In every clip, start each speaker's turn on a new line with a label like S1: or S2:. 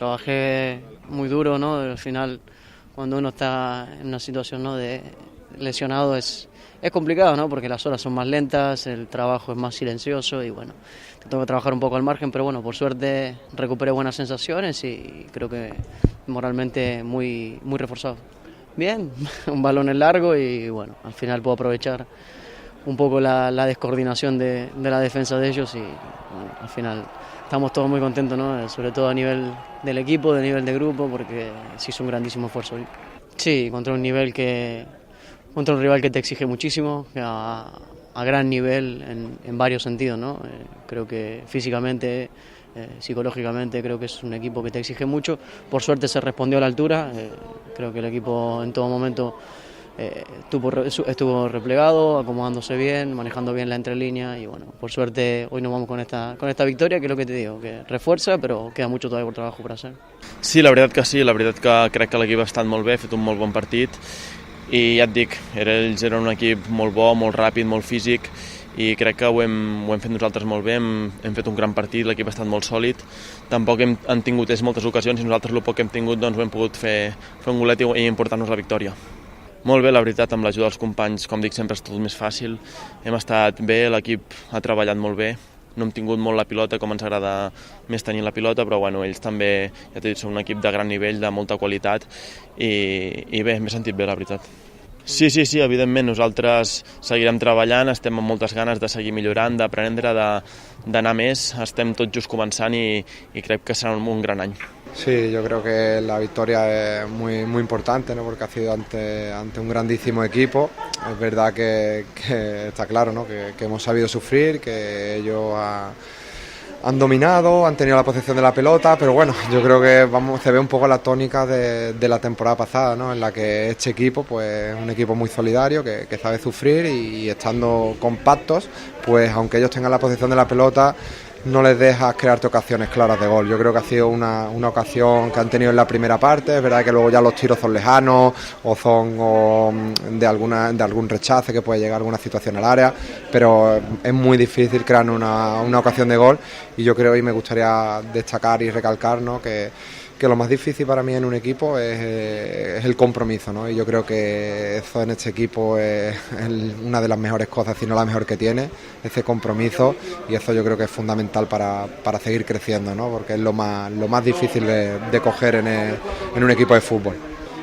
S1: trabajé muy duro, ¿no? Al final, cuando uno está en una situación, ¿no?, de lesionado es complicado, ¿no? Porque las horas son más lentas, el trabajo es más silencioso y bueno, tengo que trabajar un poco al margen, pero bueno, por suerte recuperé buenas sensaciones y creo que moralmente muy reforzado. Bien, un balón es largo y bueno, al final puedo aprovechar un poco la descoordinación de la defensa de ellos y bueno, al final estamos todos muy contentos, ¿no? Sobre todo a nivel del equipo, de nivel de grupo, porque se hizo un grandísimo esfuerzo hoy. Sí, contra un rival que te exige muchísimo, a gran nivel en varios sentidos, ¿no? Creo que físicamente, psicológicamente, creo que es un equipo que te exige mucho. Por suerte se respondió a la altura, creo que el equipo en todo momento estuvo replegado, acomodándose bien, manejando bien la entrelínea y bueno, por suerte hoy nos vamos con esta victòria, que és el que te digo, que refuerza, però queda mucho todavía por trabajo por hacer.
S2: Sí, la veritat que sí, la veritat que crec que l'equip ha estat molt bé, ha fet un molt bon partit i ja et dic, ells eren un equip molt bo, molt ràpid, molt físic i crec que ho hem fet nosaltres molt bé, hem fet un gran partit, l'equip ha estat molt sòlid, tampoc han tingut moltes ocasions i nosaltres el poc que hem tingut doncs ho hem pogut fer un golet i emportar-nos la victòria. Molt bé, la veritat, amb l'ajuda dels companys, com dic, sempre és tot més fàcil. Hem estat bé, l'equip ha treballat molt bé. No hem tingut molt la pilota, com ens agrada més tenir la pilota, però bueno, ells també, ja t'he dit, són un equip de gran nivell, de molta qualitat, i bé, m'he sentit bé, la veritat. Sí, evidentment, nosaltres seguirem treballant, estem amb moltes ganes de seguir millorant, d'aprendre, d'anar més, estem tot just començant i crec que serà un gran any.
S3: Sí, yo creo que la victoria es muy importante, ¿no? Porque ha sido ante un grandísimo equipo. Es verdad que está claro, ¿no? que hemos sabido sufrir, que ellos han dominado, han tenido la posesión de la pelota, pero bueno, yo creo que se ve un poco la tónica de la temporada pasada, ¿no? En la que este equipo pues es un equipo muy solidario, que sabe sufrir y estando compactos, pues aunque ellos tengan la posesión de la pelota, no les dejas crearte ocasiones claras de gol. Yo creo que ha sido una ocasión que han tenido en la primera parte. Es verdad que luego ya los tiros son lejanos o son de algún rechace que puede llegar a alguna situación al área, pero es muy difícil crear una ocasión de gol y yo creo, y me gustaría destacar y recalcar, ¿no?, que lo más difícil para mí en un equipo es el compromiso, ¿no? Y yo creo que eso en este equipo es una de las mejores cosas, si no la mejor que tiene, ese compromiso, y eso yo creo que es fundamental para seguir creciendo, ¿no? Porque es lo más difícil de coger en un equipo de fútbol.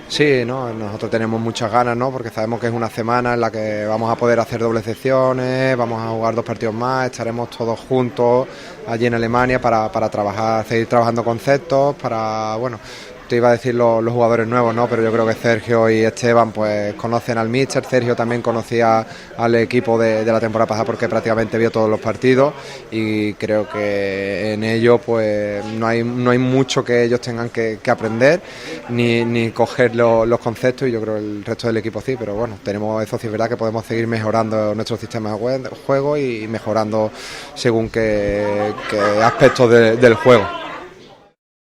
S3: Sí, ¿no? Nosotros tenemos muchas ganas, ¿no? Porque sabemos que es una semana en la que vamos a poder hacer dobles sesiones, vamos a jugar 2 partidos más, estaremos todos juntos allí en Alemania para trabajar, seguir trabajando conceptos, para, bueno, te iba a decir los jugadores nuevos, ¿no? Pero yo creo que Sergio y Esteban pues conocen al míster. Sergio también conocía al equipo de la temporada pasada porque prácticamente vio todos los partidos y creo que en ello pues no hay mucho que ellos tengan que aprender ni coger los conceptos, y yo creo que el resto del equipo sí, pero bueno, tenemos eso, sí es verdad que podemos seguir mejorando nuestro sistema de juego y mejorando según qué aspectos del juego.